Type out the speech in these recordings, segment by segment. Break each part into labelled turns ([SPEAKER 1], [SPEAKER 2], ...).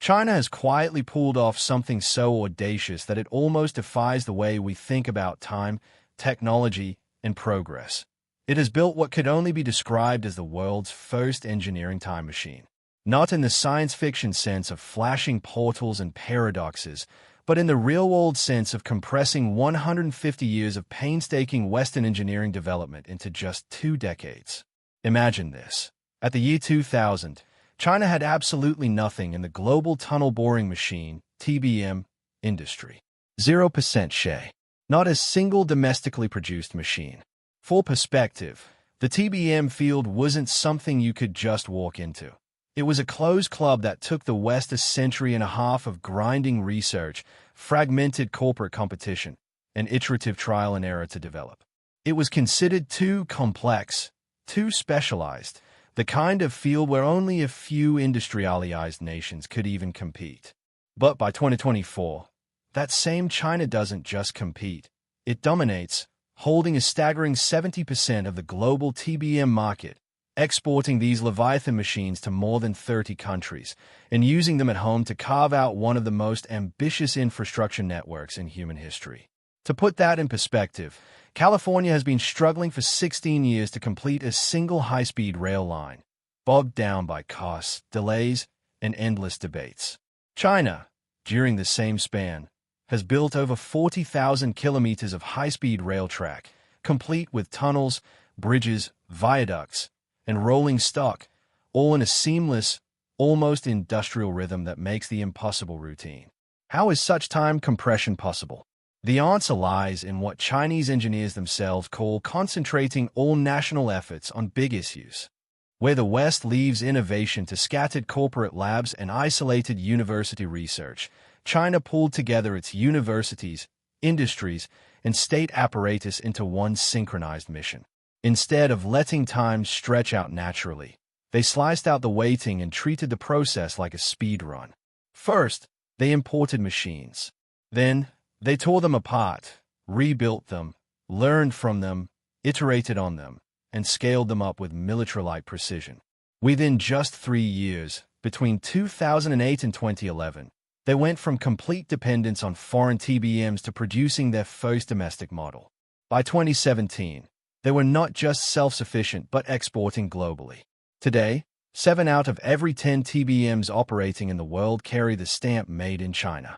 [SPEAKER 1] China has quietly pulled off something so audacious that it almost defies the way we think about time, technology, and progress. It has built what could only be described as the world's first engineering time machine. Not in the science fiction sense of flashing portals and paradoxes, but in the real-world sense of compressing 150 years of painstaking Western engineering development into just 2 decades. Imagine this. At the year 2000, China had absolutely nothing in the global tunnel boring machine, TBM, industry. 0% share. Not a single domestically produced machine. For perspective, the TBM field wasn't something you could just walk into. It was a closed club that took the West a century and a half of grinding research, fragmented corporate competition, and iterative trial and error to develop. It was considered too complex, too specialized, the kind of field where only a few industrialized nations could even compete. But by 2024, that same China doesn't just compete, it dominates, holding a staggering 70% of the global TBM market, exporting these Leviathan machines to more than 30 countries, and using them at home to carve out one of the most ambitious infrastructure networks in human history. To put that in perspective, California has been struggling for 16 years to complete a single high-speed rail line, bogged down by costs, delays, and endless debates. China, during the same span, has built over 40,000 kilometers of high-speed rail track, complete with tunnels, bridges, viaducts, and rolling stock, all in a seamless, almost industrial rhythm that makes the impossible routine. How is such time compression possible? The answer lies in what Chinese engineers themselves call concentrating all national efforts on big issues. Where the West leaves innovation to scattered corporate labs and isolated university research, China pulled together its universities, industries, and state apparatus into one synchronized mission. Instead of letting time stretch out naturally, they sliced out the waiting and treated the process like a speed run. First, they imported machines. Then, they tore them apart, rebuilt them, learned from them, iterated on them, and scaled them up with military-like precision. Within just 3 years, between 2008 and 2011, they went from complete dependence on foreign TBMs to producing their first domestic model. By 2017, they were not just self-sufficient but exporting globally. Today, 7 out of every 10 TBMs operating in the world carry the stamp Made in China.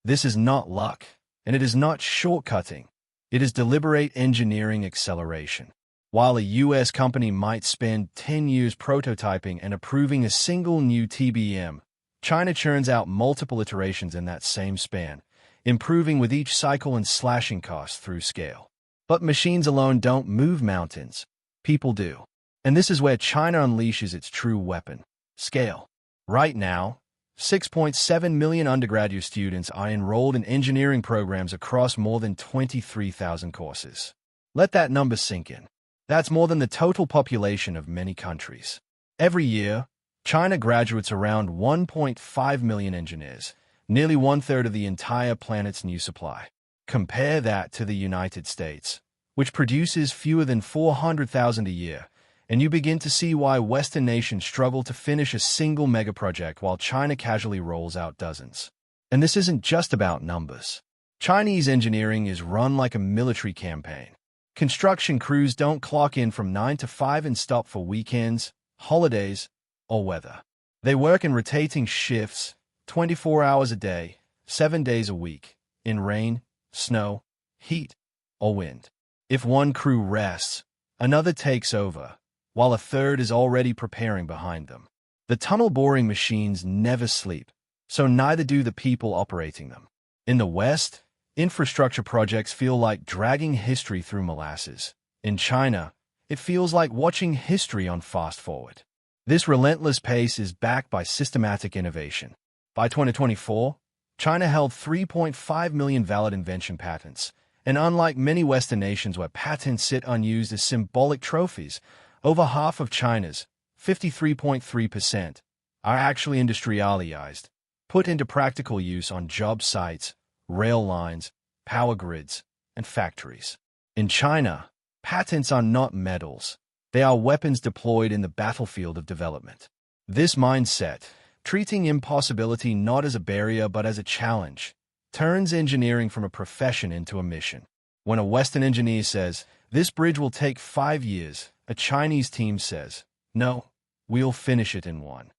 [SPEAKER 1] This is not luck, and it is not shortcutting. It is deliberate engineering acceleration. While a U.S. company might spend 10 years prototyping and approving a single new TBM, China churns out multiple iterations in that same span, improving with each cycle and slashing costs through scale. But machines alone don't move mountains. People do. And this is where China unleashes its true weapon: scale. Right now, 6.7 million undergraduate students are enrolled in engineering programs across more than 23,000 courses. Let that number sink in. That's more than the total population of many countries. Every year, China graduates around 1.5 million engineers, nearly 1/3 of the entire planet's new supply. Compare that to the United States, which produces fewer than 400,000 a year, and you begin to see why Western nations struggle to finish a single megaproject while China casually rolls out dozens. And this isn't just about numbers. Chinese engineering is run like a military campaign. Construction crews don't clock in from 9 to 5 and stop for weekends, holidays, or weather. They work in rotating shifts, 24 hours a day, 7 days a week, in rain, snow, heat, or wind. If one crew rests, another takes over, while a third is already preparing behind them. The tunnel boring machines never sleep, so neither do the people operating them. In the West, infrastructure projects feel like dragging history through molasses. In China, it feels like watching history on fast forward. This relentless pace is backed by systematic innovation. By 2024, China held 3.5 million valid invention patents, and unlike many Western nations where patents sit unused as symbolic trophies, over half of China's, 53.3%, are actually industrialized, put into practical use on job sites, rail lines, power grids, and factories. In China, patents are not medals. They are weapons deployed in the battlefield of development. This mindset, treating impossibility not as a barrier but as a challenge, turns engineering from a profession into a mission. When a Western engineer says, "This bridge will take 5 years," a Chinese team says, "No, we'll finish it in 1."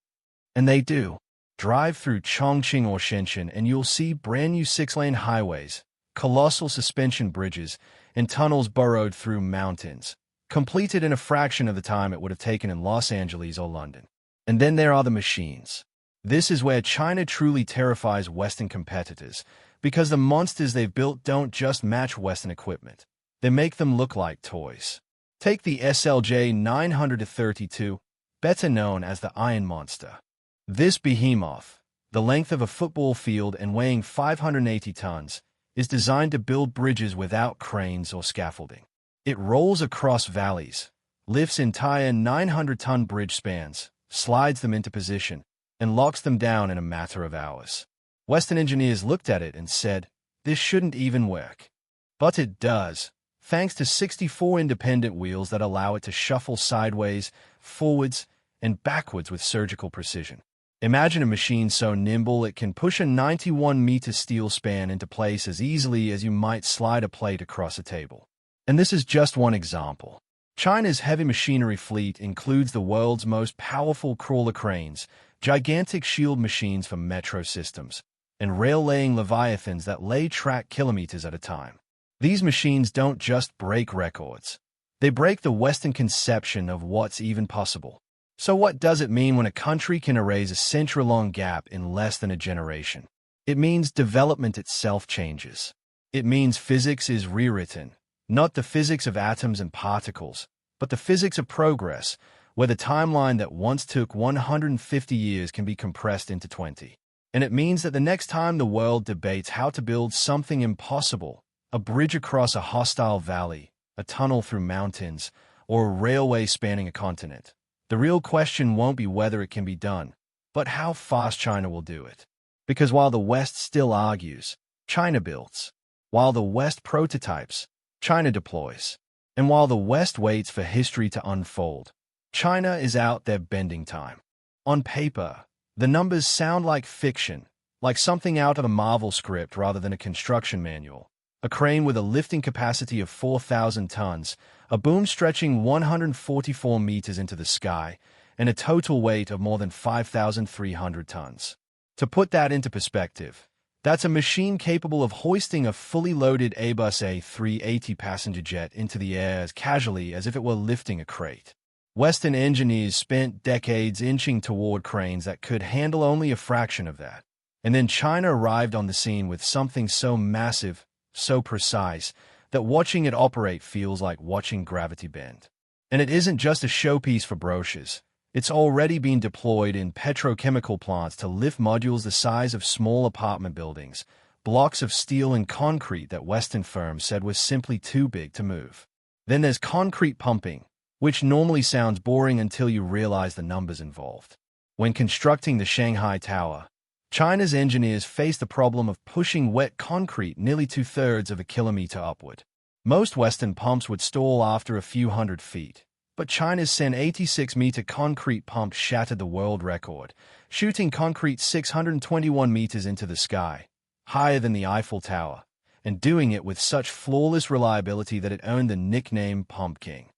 [SPEAKER 1] And they do. Drive through Chongqing or Shenzhen and you'll see brand new 6-lane highways, colossal suspension bridges, and tunnels burrowed through mountains, completed in a fraction of the time it would have taken in Los Angeles or London. And then there are the machines. This is where China truly terrifies Western competitors, because the monsters they've built don't just match Western equipment. They make them look like toys. Take the SLJ 932, better known as the Iron Monster. This behemoth, the length of a football field and weighing 580 tons, is designed to build bridges without cranes or scaffolding. It rolls across valleys, lifts entire 900-ton bridge spans, slides them into position, and locks them down in a matter of hours. Western engineers looked at it and said, "This shouldn't even work." But it does, thanks to 64 independent wheels that allow it to shuffle sideways, forwards, and backwards with surgical precision. Imagine a machine so nimble it can push a 91-meter steel span into place as easily as you might slide a plate across a table. And this is just one example. China's heavy machinery fleet includes the world's most powerful crawler cranes, gigantic shield machines for metro systems, and rail-laying leviathans that lay track kilometers at a time. These machines don't just break records. They break the Western conception of what's even possible. So what does it mean when a country can erase a century-long gap in less than a generation? It means development itself changes. It means physics is rewritten, not the physics of atoms and particles, but the physics of progress, where the timeline that once took 150 years can be compressed into 20. And it means that the next time the world debates how to build something impossible, a bridge across a hostile valley, a tunnel through mountains, or a railway spanning a continent, the real question won't be whether it can be done, but how fast China will do it. Because while the West still argues, China builds. While the West prototypes, China deploys. And while the West waits for history to unfold, China is out there bending time. On paper, the numbers sound like fiction, like something out of a Marvel script rather than a construction manual. A crane with a lifting capacity of 4,000 tons, a boom stretching 144 meters into the sky, and a total weight of more than 5,300 tons. To put that into perspective, that's a machine capable of hoisting a fully loaded Airbus A380 passenger jet into the air as casually as if it were lifting a crate. Western engineers spent decades inching toward cranes that could handle only a fraction of that. And then China arrived on the scene with something so massive, so precise, that watching it operate feels like watching gravity bend. And it isn't just a showpiece for brochures. It's already been deployed in petrochemical plants to lift modules the size of small apartment buildings, blocks of steel and concrete that Western firms said was simply too big to move. Then there's concrete pumping, which normally sounds boring until you realize the numbers involved. When constructing the Shanghai Tower, China's engineers faced the problem of pushing wet concrete nearly 2/3 of a kilometer upward. Most Western pumps would stall after a few hundred feet, but China's 86-meter concrete pump shattered the world record, shooting concrete 621 meters into the sky, higher than the Eiffel Tower, and doing it with such flawless reliability that it earned the nickname Pump King.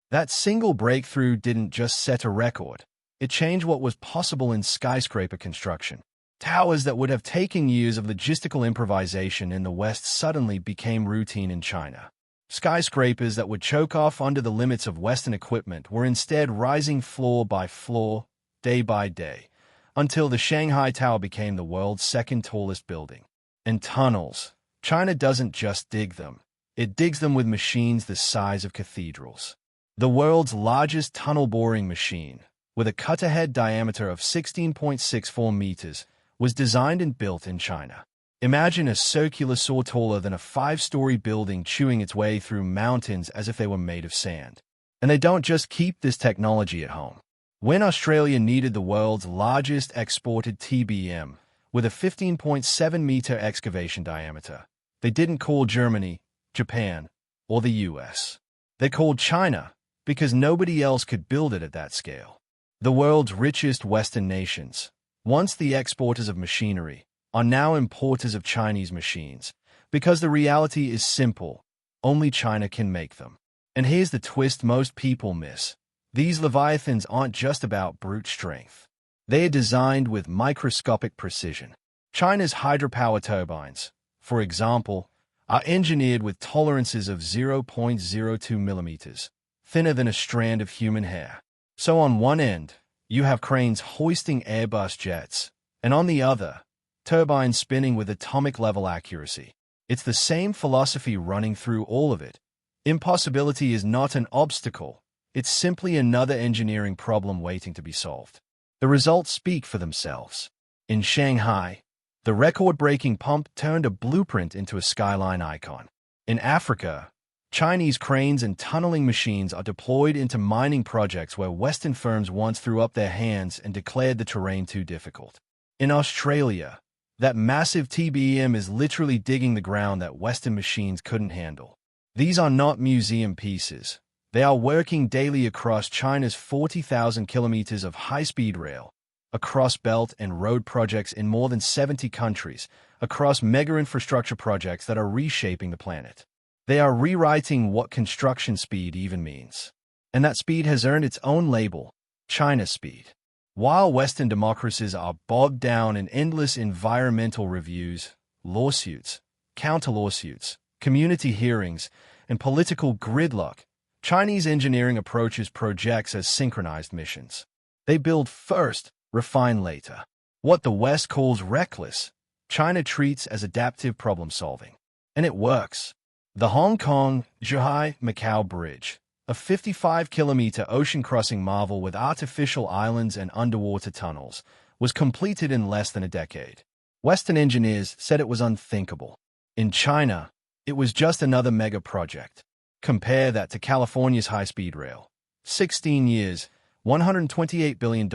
[SPEAKER 1] That single breakthrough didn't just set a record, it changed what was possible in skyscraper construction. Towers that would have taken years of logistical improvisation in the West suddenly became routine in China. Skyscrapers that would choke off under the limits of Western equipment were instead rising floor by floor, day by day, until the Shanghai Tower became the world's second tallest building. And tunnels. China doesn't just dig them. It digs them with machines the size of cathedrals. The world's largest tunnel boring machine, with a cut-ahead diameter of 16.64 meters, was designed and built in China. Imagine a circular saw taller than a 5-story building chewing its way through mountains as if they were made of sand. And they don't just keep this technology at home. When Australia needed the world's largest exported TBM, with a 15.7-meter excavation diameter, they didn't call Germany, Japan, or the US. They called China, because nobody else could build it at that scale. The world's richest Western nations, once the exporters of machinery, are now importers of Chinese machines, because the reality is simple: only China can make them. And here's the twist most people miss. These leviathans aren't just about brute strength. They are designed with microscopic precision. China's hydropower turbines, for example, are engineered with tolerances of 0.02 millimeters, thinner than a strand of human hair. So on one end, you have cranes hoisting Airbus jets, and on the other, turbines spinning with atomic-level accuracy. It's the same philosophy running through all of it. Impossibility is not an obstacle. It's simply another engineering problem waiting to be solved. The results speak for themselves. In Shanghai, the record-breaking pump turned a blueprint into a skyline icon. In Africa, Chinese cranes and tunneling machines are deployed into mining projects where Western firms once threw up their hands and declared the terrain too difficult. In Australia, that massive TBM is literally digging the ground that Western machines couldn't handle. These are not museum pieces. They are working daily across China's 40,000 kilometers of high-speed rail, across belt and road projects in more than 70 countries, across mega-infrastructure projects that are reshaping the planet. They are rewriting what construction speed even means. And that speed has earned its own label, China speed. While Western democracies are bogged down in endless environmental reviews, lawsuits, counter-lawsuits, community hearings, and political gridlock, Chinese engineering approaches projects as synchronized missions. They build first, refine later. What the West calls reckless, China treats as adaptive problem-solving. And it works. The Hong Kong-Zhuhai-Macau Bridge, a 55-kilometer ocean-crossing marvel with artificial islands and underwater tunnels, was completed in less than a decade. Western engineers said it was unthinkable. In China, it was just another mega project. Compare that to California's high-speed rail. 16 years, $128 billion,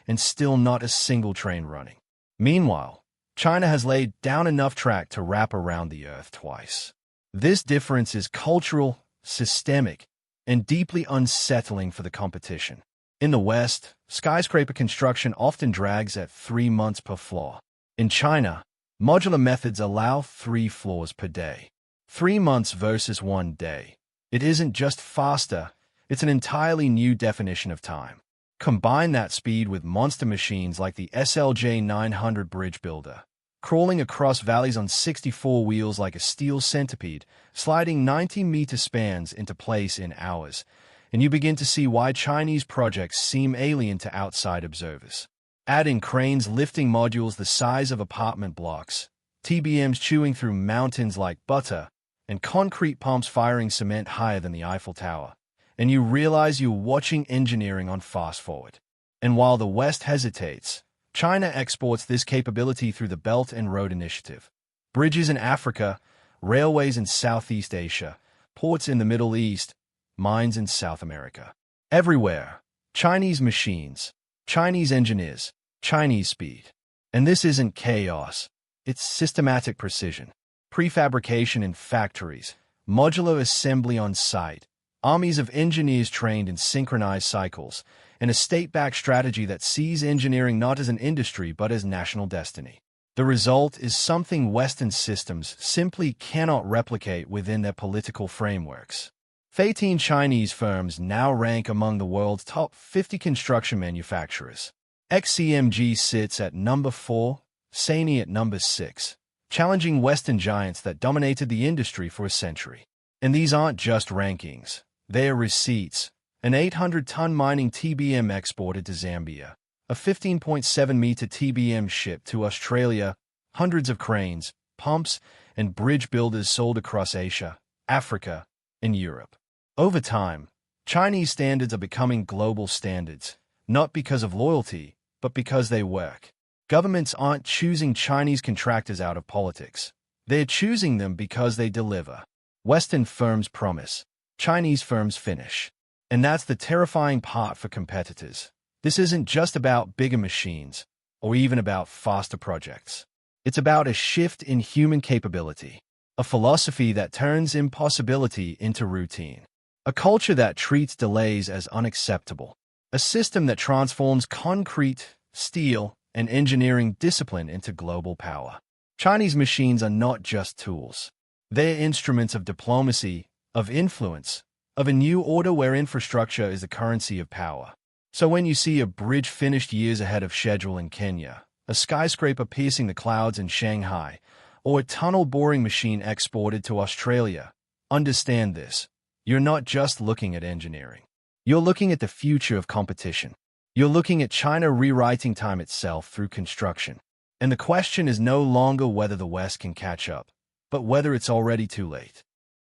[SPEAKER 1] and still not a single train running. Meanwhile, China has laid down enough track to wrap around the Earth twice. This difference is cultural, systemic, and deeply unsettling for the competition. In the West, skyscraper construction often drags at 3 months per floor. In China, modular methods allow 3 floors per day. 3 months versus 1 day. It isn't just faster, it's an entirely new definition of time. Combine that speed with monster machines like the SLJ 900 bridge builder, crawling across valleys on 64 wheels like a steel centipede, sliding 90-meter spans into place in hours, and you begin to see why Chinese projects seem alien to outside observers. Add in cranes lifting modules the size of apartment blocks, TBMs chewing through mountains like butter, and concrete pumps firing cement higher than the Eiffel Tower, and you realize you're watching engineering on fast forward. And while the West hesitates, China exports this capability through the Belt and Road Initiative. Bridges in Africa, railways in Southeast Asia, ports in the Middle East, mines in South America. Everywhere, Chinese machines, Chinese engineers, Chinese speed. And this isn't chaos, it's systematic precision. Prefabrication in factories, modular assembly on site, armies of engineers trained in synchronized cycles, and a state-backed strategy that sees engineering not as an industry but as national destiny. The result is something Western systems simply cannot replicate within their political frameworks. 18 Chinese firms now rank among the world's top 50 construction manufacturers. XCMG sits at number 4, Sany at number 6, challenging Western giants that dominated the industry for a century. And these aren't just rankings, they are receipts. An 800-ton mining TBM exported to Zambia, a 15.7-meter TBM shipped to Australia, hundreds of cranes, pumps, and bridge builders sold across Asia, Africa, and Europe. Over time, Chinese standards are becoming global standards, not because of loyalty, but because they work. Governments aren't choosing Chinese contractors out of politics. They're choosing them because they deliver. Western firms promise, Chinese firms finish. And that's the terrifying part for competitors. This isn't just about bigger machines, or even about faster projects. It's about a shift in human capability, a philosophy that turns impossibility into routine, a culture that treats delays as unacceptable, a system that transforms concrete, steel, and engineering discipline into global power. Chinese machines are not just tools. They're instruments of diplomacy, of influence, of a new order where infrastructure is the currency of power. So when you see a bridge finished years ahead of schedule in Kenya, a skyscraper piercing the clouds in Shanghai, or a tunnel boring machine exported to Australia, understand this. You're not just looking at engineering. You're looking at the future of competition. You're looking at China rewriting time itself through construction. And the question is no longer whether the West can catch up, but whether it's already too late.